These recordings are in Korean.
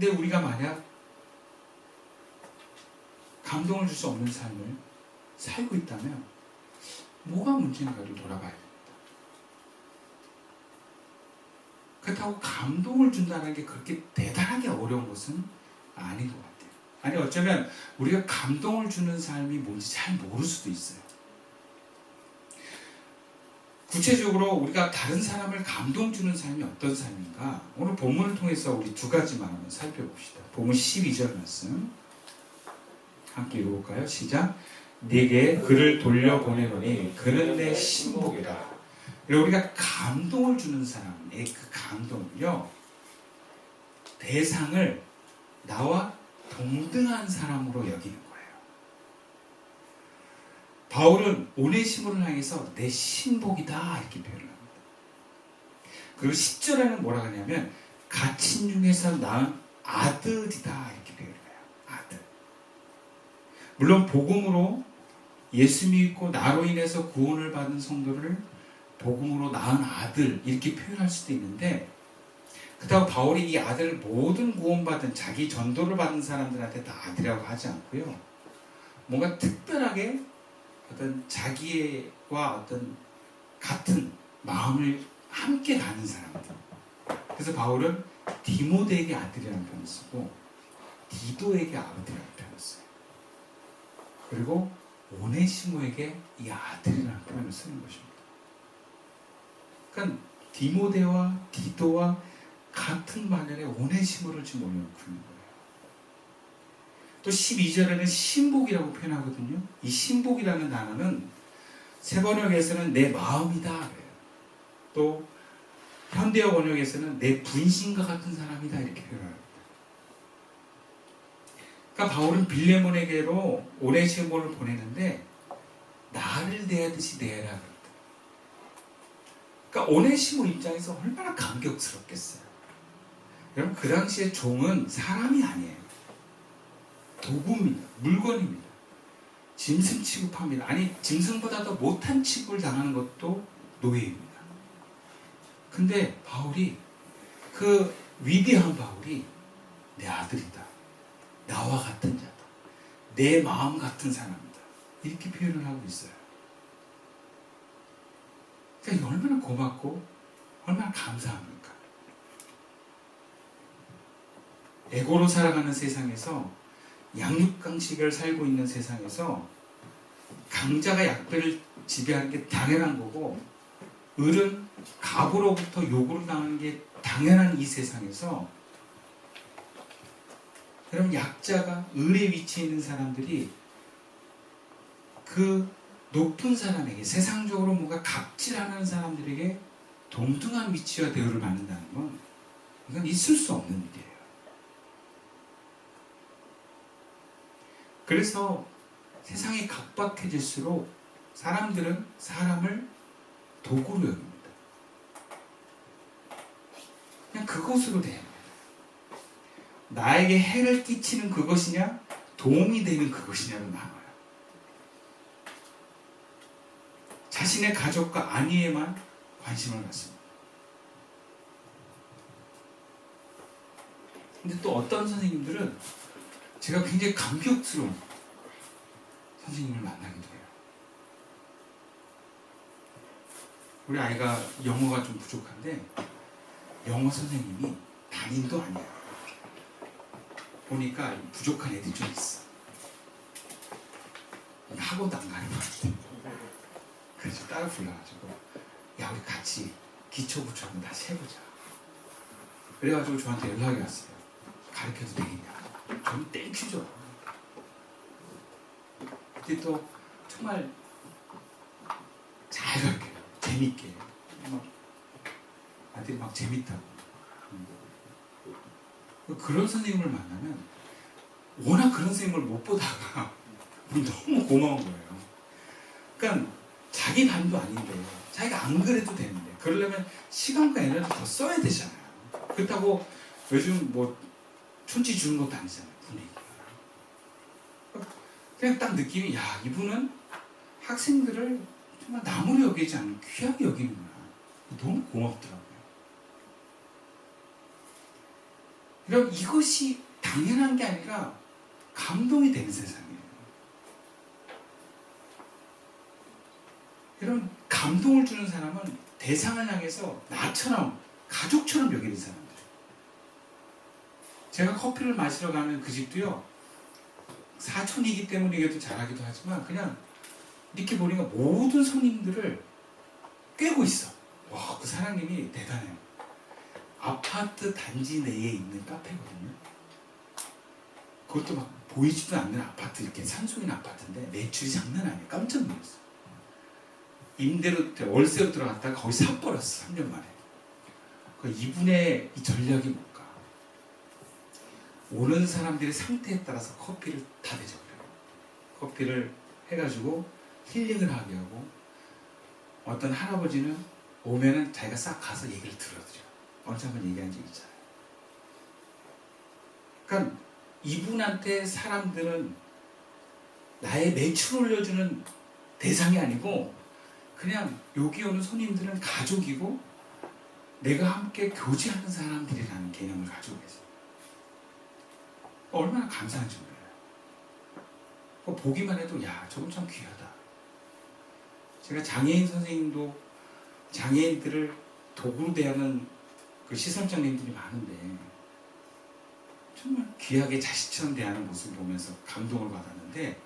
근데 우리가 만약 감동을 줄 수 없는 삶을 살고 있다면 뭐가 문제인가를 돌아봐야 됩니다. 그렇다고 감동을 준다는 게 그렇게 대단하게 어려운 것은 아닌 것 같아요. 아니 어쩌면 우리가 감동을 주는 삶이 뭔지 잘 모를 수도 있어요. 구체적으로 우리가 다른 사람을 감동 주는 삶이 어떤 삶인가? 오늘 본문을 통해서 우리 두 가지만 한번 살펴봅시다. 본문 12절 말씀 함께 읽어볼까요? 시작. 네게 그를 돌려보내노니 그는 내 신복이라. 우리가 감동을 주는 사람의 그 감동을요, 대상을 나와 동등한 사람으로 여기는 거예요. 바울은 오네시모를 향해서 내 신복이다 이렇게 표현을 합니다. 그리고 10절에는 뭐라 하냐면 갇힌 중에서 낳은 아들이다 이렇게 표현을 해요. 아들. 물론 복음으로 예수 믿고 나로 인해서 구원을 받은 성도를 복음으로 낳은 아들 이렇게 표현할 수도 있는데, 그렇다고 바울이 이 아들을 모든 구원받은 자기 전도를 받은 사람들한테 다 아들이라고 하지 않고요, 뭔가 특별하게 어떤 자기와 어떤 같은 마음을 함께 가는 사람들. 그래서 바울은 디모데에게 아들이라는 표현을 쓰고 디도에게 아버지라는 표현을 써요. 그리고 오네시모에게 이 아들이라는 표현을 쓰는 것입니다. 그러니까 디모데와 디도와 같은 반열에 오네시모를 지금 올려놓고 있는 거예요. 또 12절에는 신복이라고 표현하거든요. 이 신복이라는 단어는 새 번역에서는 내 마음이다 그래요. 또 현대어 번역에서는 내 분신과 같은 사람이다 이렇게 표현합니다. 그러니까 바울은 빌레몬에게로 오네시모를 보내는데 나를 대하듯이 대해라 그랬다. 그러니까 오네시모 입장에서 얼마나 감격스럽겠어요. 여러분, 그 당시에 종은 사람이 아니에요. 도구입니다. 물건입니다. 짐승 취급합니다. 아니, 짐승보다 더 못한 취급을 당하는 것도 노예입니다. 근데 바울이, 그 위대한 바울이 내 아들이다. 나와 같은 자다. 내 마음 같은 사람이다. 이렇게 표현을 하고 있어요. 그러니까 얼마나 고맙고 얼마나 감사합니까? 에고로 살아가는 세상에서, 양육강식을 살고 있는 세상에서 강자가 약배를 지배하는 게 당연한 거고, 을은 갑으로부터 요구를 당하는 게 당연한 이 세상에서, 여러분, 약자가 을의 위치에 있는 사람들이 그 높은 사람에게, 세상적으로 뭔가 갑질하는 사람들에게 동등한 위치와 대우를 받는다는 건 이건 있을 수 없는 일이에요. 그래서 세상이 각박해질수록 사람들은 사람을 도구로 여깁니다. 그냥 그것으로 대합니다. 나에게 해를 끼치는 그것이냐, 도움이 되는 그것이냐로 나눠요. 자신의 가족과 아내에만 관심을 갖습니다. 근데 또 어떤 선생님들은 제가 굉장히 감격스러운 선생님을 만나기도 해요. 우리 아이가 영어가 좀 부족한데 영어 선생님이 담임도 아니야. 보니까 부족한 애들이 좀 있어. 학원도 안 가는 것 같아. 그래서 따로 불러가지고 야, 우리 같이 기초부터 한번 다시 해보자. 그래가지고 저한테 연락이 왔어요. 가르쳐도 되겠냐. 저는 땡큐죠. 그때 또 정말 잘 가르쳐요. 재밌게. 아들이 막 재밌다고. 그런 선생님을 만나면, 워낙 그런 선생님을 못 보다가 너무 고마운 거예요. 그러니까 자기 반도 아닌데, 자기가 안 그래도 되는데, 그러려면 시간과 에너지 더 써야 되잖아요. 그렇다고 요즘 뭐 촌지 주는 것도 아니잖아요, 분위기가. 그냥 딱 느낌이, 야, 이분은 학생들을 정말 나무로 여기지 않는 귀하게 여기는구나. 너무 고맙더라고요. 그럼 이것이 당연한 게 아니라 감동이 되는 세상이에요. 여러분, 감동을 주는 사람은 대상을 향해서 나처럼 가족처럼 여기는 사람들. 제가 커피를 마시러 가는 그 집도요, 사촌이기 때문에 이게 더 잘하기도 하지만 그냥 이렇게 보니까 모든 손님들을 꿰고 있어. 와, 그 사장님이 대단해요. 아파트 단지 내에 있는 카페거든요. 그것도 막 보이지도 않는 아파트, 이렇게 산속인 아파트인데 매출이 장난 아니에요. 깜짝 놀랐어. 월세로 들어갔다가 거기 사버렸어. 3년 만에. 이분의 이 전략이 뭘까? 오는 사람들의 상태에 따라서 커피를 다 대접해요. 커피를 해가지고 힐링을 하게 하고, 어떤 할아버지는 오면은 자기가 싹 가서 얘기를 들어드려요. 언제 한번 얘기한 적 있잖아요. 그러니까 이분한테 사람들은 나의 매출 올려주는 대상이 아니고 그냥 여기 오는 손님들은 가족이고 내가 함께 교제하는 사람들이라는 개념을 가지고 계세요. 얼마나 감사한지 몰라요. 보기만 해도 야, 저건 참 귀하다. 제가 장애인 선생님도 장애인들을 도구로 대하는 그 시설장님들이 많은데 정말 귀하게 자식처럼 대하는 모습을 보면서 감동을 받았는데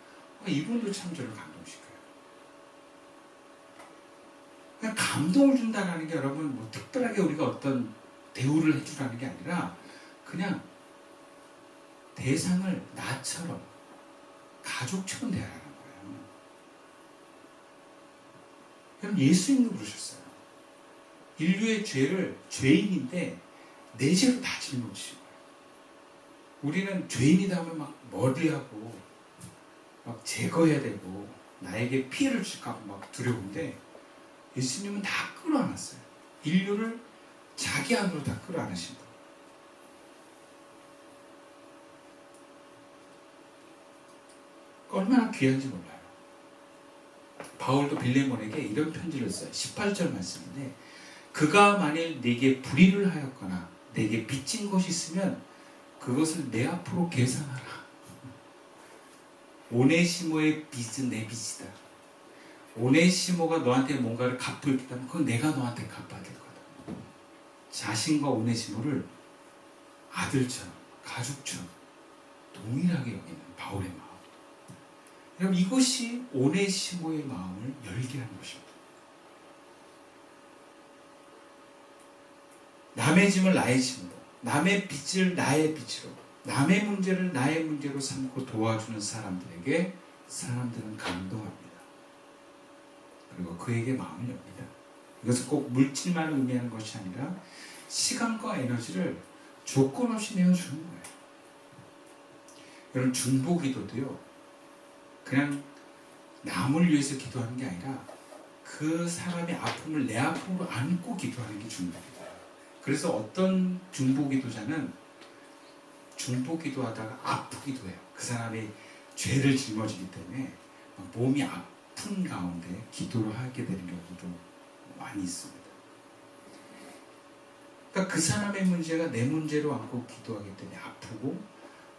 이분도 참 저를 감동시켜요. 그냥 감동을 준다는 게 여러분 뭐 특별하게 우리가 어떤 대우를 해주라는 게 아니라 그냥 대상을 나처럼 가족처럼 대하라는 거예요. 그럼 예수님도 그러셨어요. 인류의 죄를 죄인인데 내 죄로 다 짊어지시고, 우리는 죄인이다 하면 막 머리하고 막 제거해야 되고 나에게 피해를 줄까 막 두려운데 예수님은 다 끌어안았어요. 인류를 자기 안으로 다 끌어안으신 분. 얼마나 귀한지 몰라요. 바울도 빌레몬에게 이런 편지를 써요. 18절 말씀인데, 그가 만일 내게 불의를 하였거나 내게 빚진 것이 있으면 그것을 내 앞으로 계산하라. 오네시모의 빚은 내 빚이다. 오네시모가 너한테 뭔가를 갚을 게 있다면 그건 내가 너한테 갚아야 될 거다. 자신과 오네시모를 아들처럼, 가족처럼 동일하게 여기는 바울의 마음. 그럼 이것이 오네시모의 마음을 열게 하는 것입니다. 남의 짐을 나의 짐으로, 남의 빚을 나의 빚으로, 남의 문제를 나의 문제로 삼고 도와주는 사람들에게 사람들은 감동합니다. 그리고 그에게 마음을 엽니다. 이것은 꼭 물질만 의미하는 것이 아니라 시간과 에너지를 조건 없이 내어주는 거예요. 여러분, 중보기도도요, 그냥 남을 위해서 기도하는 게 아니라 그 사람의 아픔을 내 아픔으로 안고 기도하는 게 중보기도예요. 그래서 어떤 중보기도자는 중보기도하다가 아프기도 해요. 그 사람이 죄를 짊어지기 때문에 몸이 아픈 가운데 기도를 하게 되는 경우도 많이 있습니다. 그러니까 그 사람의 문제가 내 문제로 안고 기도하기 때문에 아프고,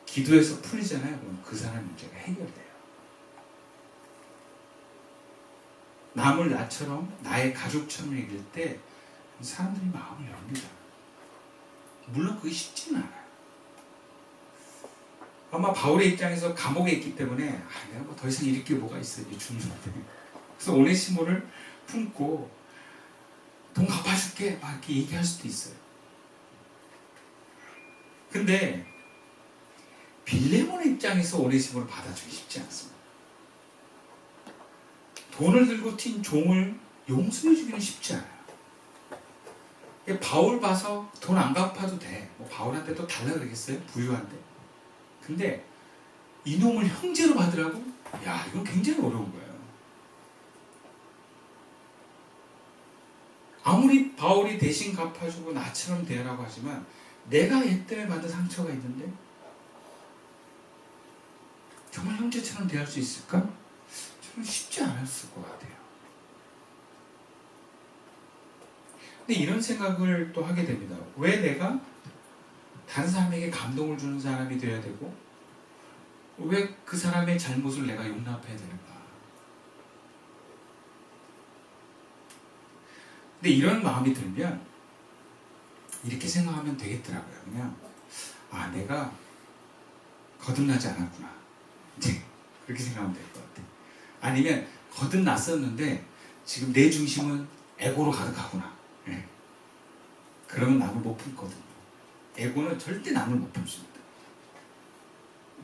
기도해서 풀리잖아요. 그럼 그 사람의 문제가 해결돼요. 남을 나처럼, 나의 가족처럼 얘기할 때 사람들이 마음을 엽니다. 물론 그게 쉽지는 않아요. 아마 바울의 입장에서 감옥에 있기 때문에 내가 뭐 더 이상 잃을 게 뭐가 있어, 이제 죽는데. 그래서 오네시모를 품고 돈 갚아줄게 막 이렇게 얘기할 수도 있어요. 근데 빌레몬의 입장에서 오네시모를 받아주기 쉽지 않습니다. 돈을 들고 튄 종을 용서해주기는 쉽지 않아요. 바울 봐서 돈 안 갚아도 돼. 뭐 바울한테 또 달라 그러겠어요? 부유한데. 근데 이놈을 형제로 받으라고? 야, 이건 굉장히 어려운 거예요. 아무리 바울이 대신 갚아주고 나처럼 대하라고 하지만 내가 얘 때문에 받은 상처가 있는데 정말 형제처럼 대할 수 있을까? 저는 쉽지 않았을 것 같아요. 근데 이런 생각을 또 하게 됩니다. 왜 내가 다른 사람에게 감동을 주는 사람이 되어야 되고 왜 그 사람의 잘못을 내가 용납해야 되는가? 근데 이런 마음이 들면 이렇게 생각하면 되겠더라고요. 그냥 내가 거듭나지 않았구나. 이제 그렇게 생각하면 될 것 같아. 아니면 거듭났었는데 지금 내 중심은 에고로 가득하구나. 네. 그러면 남을 못 품거든요. 에고는 절대 남을 못 품습니다.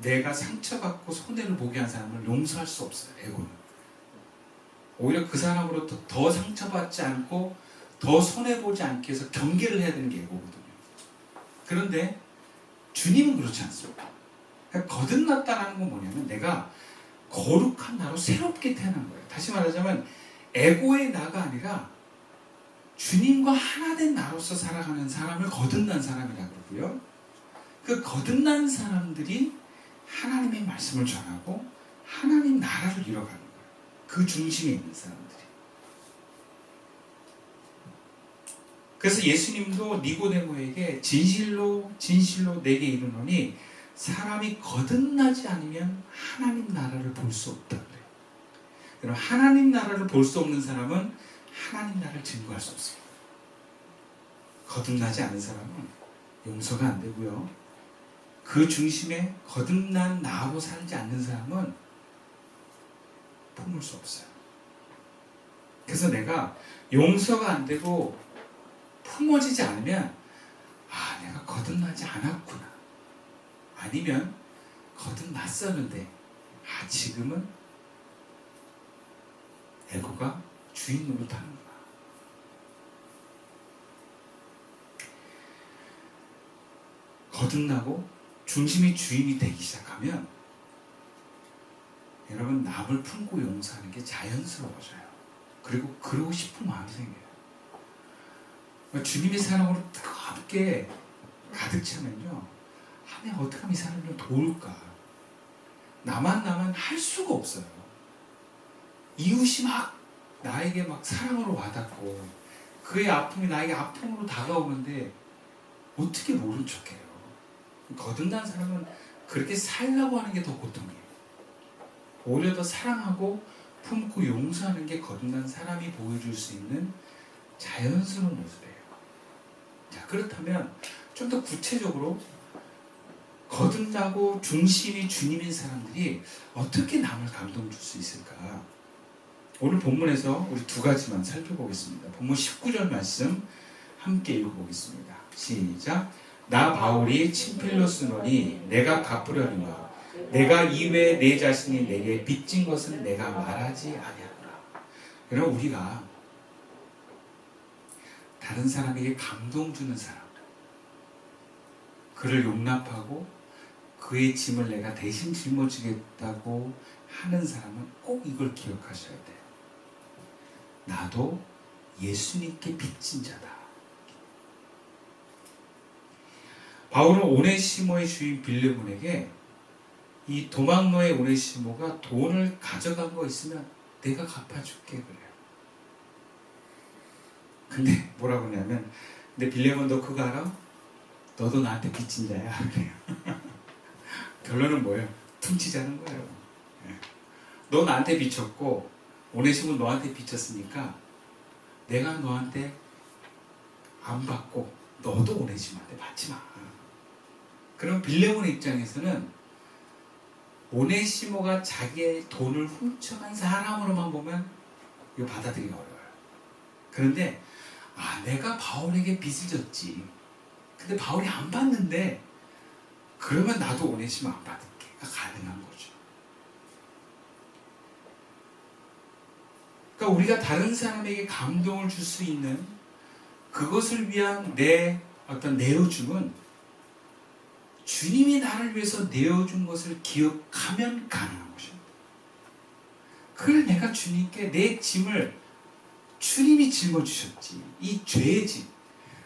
내가 상처받고 손해를 보게 한 사람을 용서할 수 없어요. 에고는. 오히려 그 사람으로부터 더 상처받지 않고 더 손해보지 않게 해서 경계를 해야 되는 게 에고거든요. 그런데 주님은 그렇지 않습니다. 그러니까 거듭났다는 건 뭐냐면 내가 거룩한 나로 새롭게 태어난 거예요. 다시 말하자면 에고의 나가 아니라 주님과 하나 된 나로서 살아가는 사람을 거듭난 사람이라고 그러고요. 그 거듭난 사람들이 하나님의 말씀을 전하고 하나님 나라를 이뤄가는 거예요. 그 중심에 있는 사람들이. 그래서 예수님도 니고데모에게 진실로 진실로 내게 이르노니 사람이 거듭나지 않으면 하나님 나라를 볼 수 없다 그래요. 그럼 하나님 나라를 볼 수 없는 사람은 하나님 나라를 증거할 수 없습니다. 거듭나지 않은 사람은 용서가 안 되고요. 그 중심에 거듭난 나로 살지 않는 사람은 품을 수 없어요. 그래서 내가 용서가 안 되고 품어지지 않으면 내가 거듭나지 않았구나. 아니면 거듭났었는데 지금은 에고가 주인 노릇하는구나. 거듭나고 중심이 주인이 되기 시작하면 여러분 남을 품고 용서하는 게 자연스러워져요. 그리고 그러고 싶은 마음이 생겨요. 주님의 사랑으로 뜨겁게 가득 차면요. 내가 어떻게 하면 이 사람을 좀 도울까? 나만 할 수가 없어요. 이웃이 막 나에게 막 사랑으로 와닿고 그의 아픔이 나에게 아픔으로 다가오는데 어떻게 모른 척해요? 거듭난 사람은 그렇게 살려고 하는 게 더 고통이에요. 오히려 더 사랑하고 품고 용서하는 게 거듭난 사람이 보여줄 수 있는 자연스러운 모습이에요. 자, 그렇다면 좀 더 구체적으로 거듭나고 중심이 주님인 사람들이 어떻게 남을 감동 줄 수 있을까? 오늘 본문에서 우리 두 가지만 살펴보겠습니다. 본문 19절 말씀 함께 읽어보겠습니다. 시작. 나 바울이 친필로 쓰노니 내가 갚으려니와 내가 이외에 내 자신이 내게 빚진 것은 내가 말하지 아니하노라. 여러분 우리가 다른 사람에게 감동 주는 사람, 그를 용납하고 그의 짐을 내가 대신 짊어지겠다고 하는 사람은 꼭 이걸 기억하셔야 돼요. 나도 예수님께 빚진 자다. 바울은 오네시모의 주인 빌레몬에게 이 도망노의 오네시모가 돈을 가져간 거 있으면 내가 갚아줄게 그래요. 근데 뭐라고 하냐면 근데 빌레몬 너 그거 알아? 너도 나한테 빚진 자야 그래요. 결론은 뭐예요? 퉁치자는 거예요. 너 나한테 빚졌고 오네시모 너한테 빚졌으니까 내가 너한테 안 받고 너도 오네시모한테 받지 마. 그럼 빌레몬의 입장에서는 오네시모가 자기의 돈을 훔쳐간 사람으로만 보면 이거 받아들이기 어려워요. 그런데 내가 바울에게 빚을 졌지. 근데 바울이 안 받는데 그러면 나도 오네시모 안 받을게가 가능한 거죠. 그러니까 우리가 다른 사람에게 감동을 줄 수 있는 그것을 위한 내 어떤 내어줌은 주님이 나를 위해서 내어준 것을 기억하면 가능한 것입니다. 그걸 내가 주님께 내 짐을 주님이 짊어주셨지. 이 죄의 짐,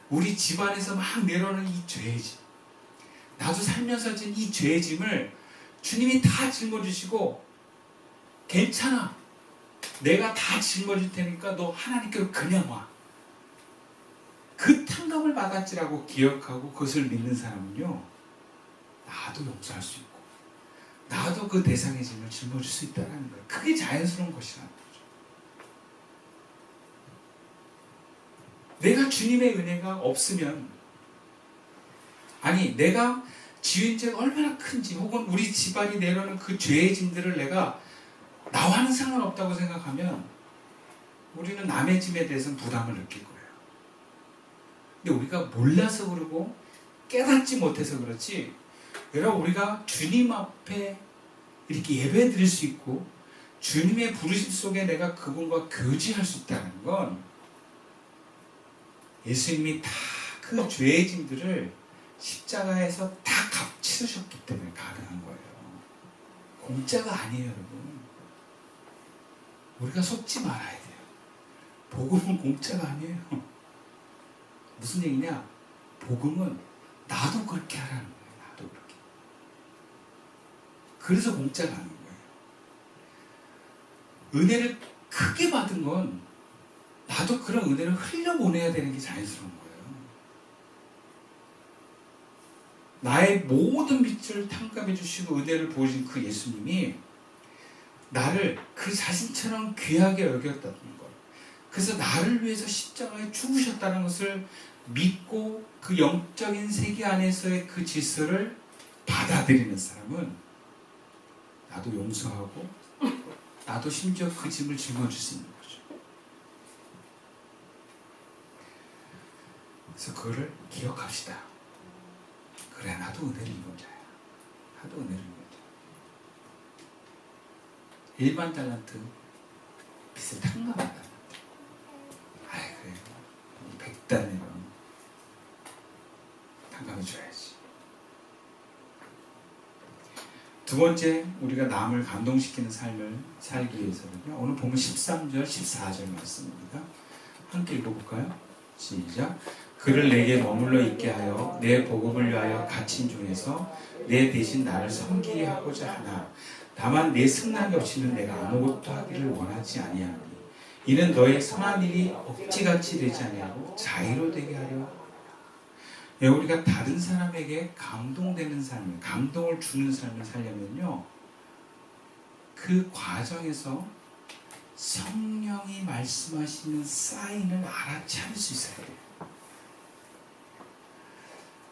우리 집안에서 막 내려오는 이 죄의 짐, 나도 살면서 진 이 죄의 짐을 주님이 다 짊어주시고 괜찮아. 내가 다 짊어질 테니까 너 하나님께로 그냥 와. 그 탕감을 받았지라고 기억하고 그것을 믿는 사람은요, 나도 용서할 수 있고 나도 그 대상의 짐을 짊어질 수 있다는 거예요. 그게 자연스러운 것이라는 거죠. 내가 주님의 은혜가 없으면, 아니 내가 지은 죄가 얼마나 큰지, 혹은 우리 집안이 내려오는 그 죄의 짐들을 내가 나와는 상관없다고 생각하면 우리는 남의 짐에 대해서는 부담을 느낄 거예요. 근데 우리가 몰라서 그러고 깨닫지 못해서 그렇지, 여러분, 우리가 주님 앞에 이렇게 예배 드릴 수 있고 주님의 부르심 속에 내가 그분과 교제할 수 있다는 건 예수님이 다 그 죄의 짐들을 십자가에서 다 값치르셨기 때문에 가능한 거예요. 공짜가 아니에요, 여러분. 우리가 속지 말아야 돼요. 복음은 공짜가 아니에요. 무슨 얘기냐? 복음은 나도 그렇게 하라는 거예요. 나도 그렇게. 그래서 공짜가 아닌 거예요. 은혜를 크게 받은 건 나도 그런 은혜를 흘려보내야 되는 게 자연스러운 거예요. 나의 모든 빛을 탕감해 주시고 은혜를 보여준 그 예수님이 나를 그 자신처럼 귀하게 여겼다는 것, 그래서 나를 위해서 십자가에 죽으셨다는 것을 믿고 그 영적인 세계 안에서의 그 질서를 받아들이는 사람은 나도 용서하고 나도 심지어 그 짐을 짊어질 수 있는 거죠. 그래서 그거를 기억합시다. 그래, 나도 은혜를 입은 자야. 나도 은혜를 입은 자야. 1만 달란트 빚을 탕감한다. 아이, 그래, 100달러면 탕감해줘야지. 두 번째, 우리가 남을 감동시키는 삶을 살기 위해서는요, 오늘 보면 13절, 14절 말씀입니다. 함께 읽어볼까요? 시작. 그를 내게 머물러 있게 하여 내 복음을 위하여 갇힌 중에서 내 대신 나를 섬기게 하고자 하나, 다만 내 승낙이 없이는 내가 아무것도 하기를 원하지 아니하니 이는 너의 선한 일이 억지같이 되지 아니하고 자유로 되게 하려. 우리가 다른 사람에게 감동되는 삶을, 감동을 주는 삶을 살려면요, 그 과정에서 성령이 말씀하시는 사인을 알아차릴 수 있어야 돼요.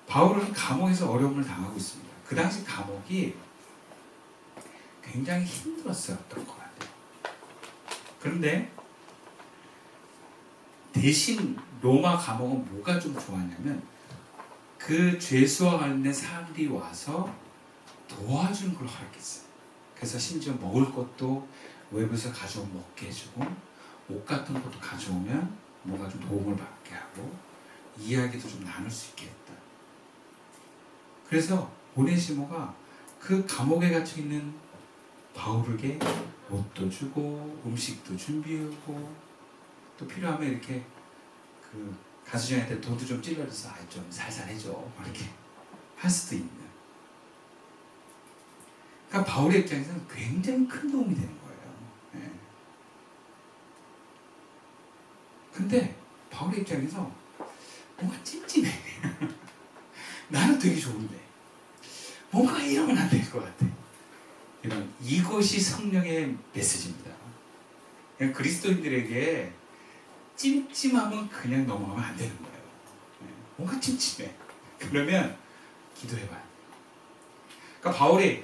바울은 감옥에서 어려움을 당하고 있습니다. 그 당시 감옥이 굉장히 힘들었었던 것 같아요. 그런데 대신 로마 감옥은 뭐가 좀 좋았냐면 그 죄수와 관련된 사람들이 와서 도와주는 걸 허락했어요. 그래서 심지어 먹을 것도 외부에서 가져오면 먹게 해주고, 옷 같은 것도 가져오면 뭔가 좀 도움을 받게 하고, 이야기도 좀 나눌 수 있게 했다. 그래서 오네시모가 그 감옥에 갇혀 있는 바울에게 옷도 주고 음식도 준비하고, 또 필요하면 이렇게 그 가수장한테 돈도 좀 찔러줘서 좀 살살 해줘, 이렇게 할 수도 있는. 그러니까 바울의 입장에서는 굉장히 큰 도움이 되는 거예요. 네. 근데 바울의 입장에서 뭔가 찜찜해. 나는 되게 좋은데 뭔가 이러면 안 될 것 같아. 이것이 성령의 메시지입니다. 그냥 그리스도인들에게 찜찜하면 그냥 넘어가면 안 되는 거예요. 뭔가 찜찜해. 그러면 기도해봐요. 그러니까 바울이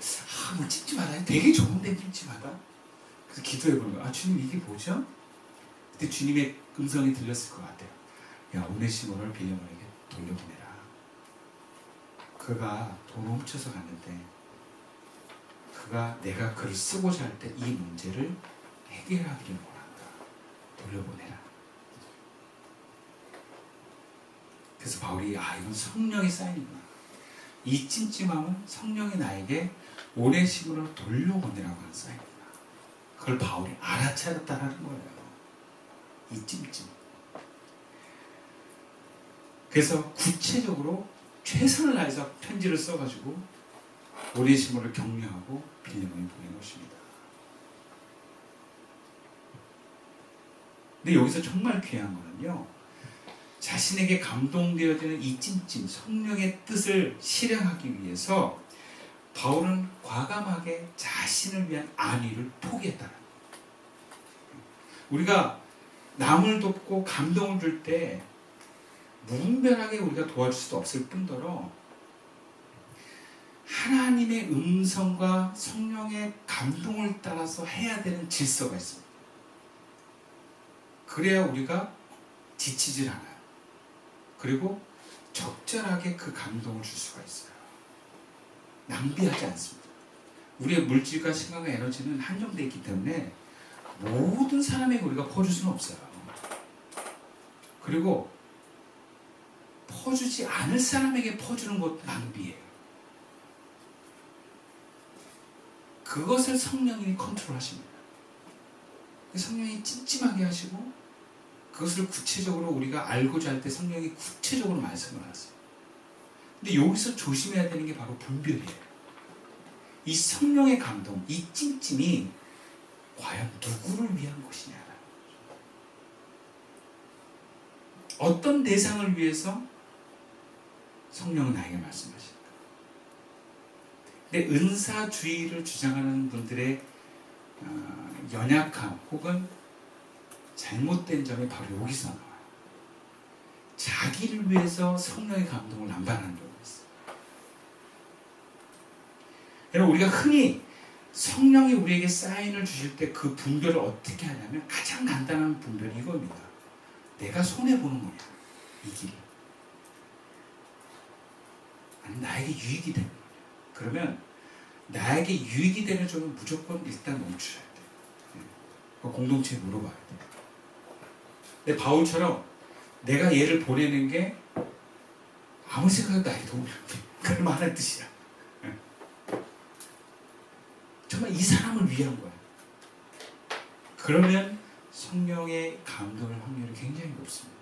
뭐 찜찜하다, 되게 좋은데 찜찜하다. 그래서 기도해보는 거예요. 주님, 이게 뭐죠? 그때 주님의 음성이 들렸을 것 같아요. 야, 오네시모를 빌려몬에게 돌려보내라. 그가 돈 훔쳐서 갔는데 그가 내가 그를 쓰고자 할 때 이 문제를 해결하기를 원한다. 돌려보내라. 그래서 바울이 이건 성령의 사인이구나. 이 찜찜함은 성령이 나에게 오네시모를 돌려보내라고 하는 사인이구나. 그걸 바울이 알아차렸다는 거예요. 이 찜찜. 그래서 구체적으로 최선을 다해서 편지를 써가지고 오네시모를 격려하고 빌레몬에 보내놓습니다. 근데 여기서 정말 귀한 거는요, 자신에게 감동되어지는 이 찜찜 성령의 뜻을 실행하기 위해서 바울은 과감하게 자신을 위한 안위를 포기했다는 거예요. 우리가 남을 돕고 감동을 줄 때 무분별하게 우리가 도와줄 수도 없을 뿐더러 하나님의 음성과 성령의 감동을 따라서 해야 되는 질서가 있습니다. 그래야 우리가 지치질 않아요. 그리고 적절하게 그 감동을 줄 수가 있어요. 낭비하지 않습니다. 우리의 물질과 시간과 에너지는 한정되어 있기 때문에 모든 사람에게 우리가 퍼줄 수는 없어요. 그리고 퍼주지 않을 사람에게 퍼주는 것도 낭비예요. 그것을 성령님이 컨트롤하십니다. 성령이 찜찜하게 하시고 그것을 구체적으로 우리가 알고자 할 때 성령이 구체적으로 말씀을 하세요. 근데 여기서 조심해야 되는 게 바로 분별이에요. 이 성령의 감동, 이 찜찜이 과연 누구를 위한 것이냐. 어떤 대상을 위해서 성령은 나에게 말씀하실까? 근데 은사주의를 주장하는 분들의 연약함 혹은 잘못된 점이 바로 여기서 나와요. 자기를 위해서 성령의 감동을 남발하는 경우가 있어요. 여러분, 우리가 흔히 성령이 우리에게 사인을 주실 때 그 분별을 어떻게 하냐면 가장 간단한 분별이 이겁니다. 내가 손해보는 거냐, 이 길. 아니, 나에게 유익이 되는 거냐. 그러면 나에게 유익이 되는 쪽은 무조건 일단 멈추셔야 돼요. 공동체에 물어봐야 돼요. 근데 바울처럼 내가 얘를 보내는 게 아무 생각도 나에게 도움이 안 돼. 그럴만한 뜻이야. 정말 이 사람을 위한 거야. 그러면 성령의 감동의 확률이 굉장히 높습니다.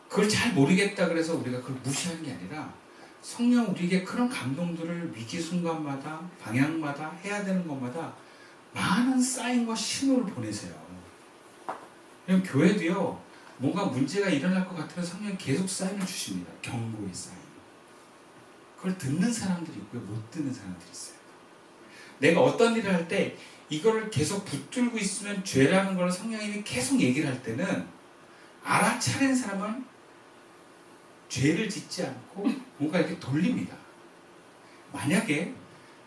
그걸 잘 모르겠다 그래서 우리가 그걸 무시하는 게 아니라 성령 우리에게 그런 감동들을 위기 순간마다 방향마다 해야 되는 것마다 많은 사인과 신호를 보내세요. 그럼 교회도요, 뭔가 문제가 일어날 것 같으면 성령이 계속 사인을 주십니다. 경고의 사인. 그걸 듣는 사람들이 있고요, 못 듣는 사람들이 있어요. 내가 어떤 일을 할 때 이거를 계속 붙들고 있으면 죄라는 걸 성령님이 계속 얘기를 할 때는 알아차린 사람은 죄를 짓지 않고 뭔가 이렇게 돌립니다. 만약에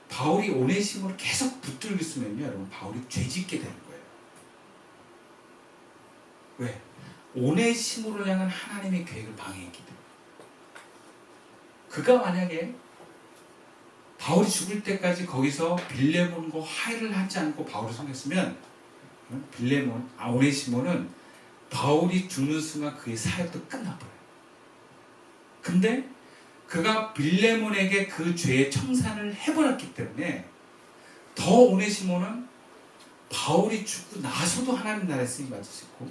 바울이 오네시모를 계속 붙들고 있으면요, 여러분, 바울이 죄 짓게 되는 거예요. 왜? 오네시모를 향한 하나님의 계획을 방해했기 때문에. 그가 만약에 바울이 죽을 때까지 거기서 빌레몬과 화해를 하지 않고 바울을 섬겼으면 오네시모는 바울이 죽는 순간 그의 사역도 끝나버려요. 근데 그가 빌레몬에게 그 죄의 청산을 해버렸기 때문에 더 오네시모는 바울이 죽고 나서도 하나님 나라에 쓰임받을 수 있고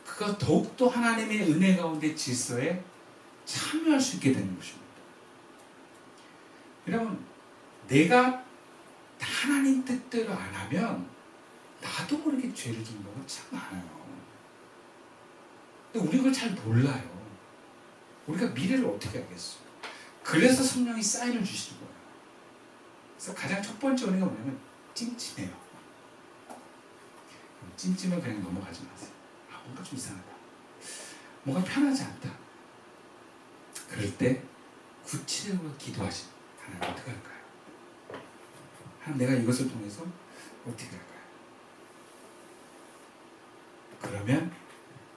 그가 더욱더 하나님의 은혜 가운데 질서에 참여할 수 있게 되는 것입니다. 여러분, 내가 하나님 뜻대로 안 하면 나도 모르게 죄를 짓는 경우가 참 많아요. 근데 우리 그걸 잘 몰라요. 우리가 미래를 어떻게 알겠어요? 그래서 성령이 사인을 주시는 거예요. 그래서 가장 첫 번째 은혜가 뭐냐면 찜찜해요. 찜찜은 그냥 넘어가지 마세요. 아, 뭔가 좀 이상하다. 뭔가 편하지 않다. 그럴 때 구체적으로 기도하시는 하나님 어떻게 할까요? 하나님, 내가 이것을 통해서 어떻게 할까요? 그러면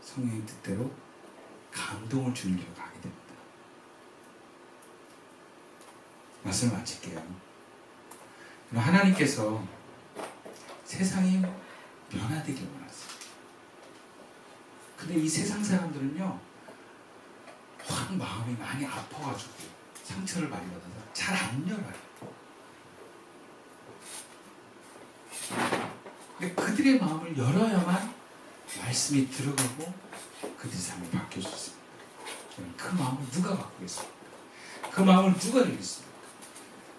성령의 뜻대로 감동을 주는 길로 가게 됩니다. 말씀을 마칠게요. 하나님께서 세상이 변화되길 원하세요. 근데 이 세상 사람들은요, 확 마음이 많이 아파가지고 상처를 많이 받아서 잘 안 열어요. 근데 그들의 마음을 열어야만 말씀이 들어가고 그들의 삶이 바뀔 수 있습니다. 그 마음을 누가 바꾸겠습니까? 그 마음을 누가 열겠습니까?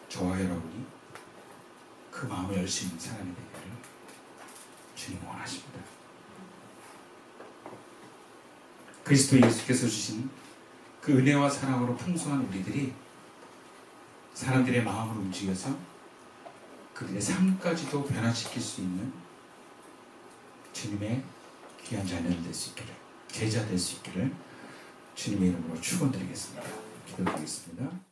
저와 여러분이 그 마음을 열 수 있는 사람이 되기를 주님 원하십니다. 그리스도 예수께서 주신 그 은혜와 사랑으로 풍성한 우리들이 사람들의 마음을 움직여서 그들의 삶까지도 변화시킬 수 있는 주님의 귀한 자녀들 될 수 있기를, 제자 될 수 있기를 주님의 이름으로 축원드리겠습니다. 기도드리겠습니다.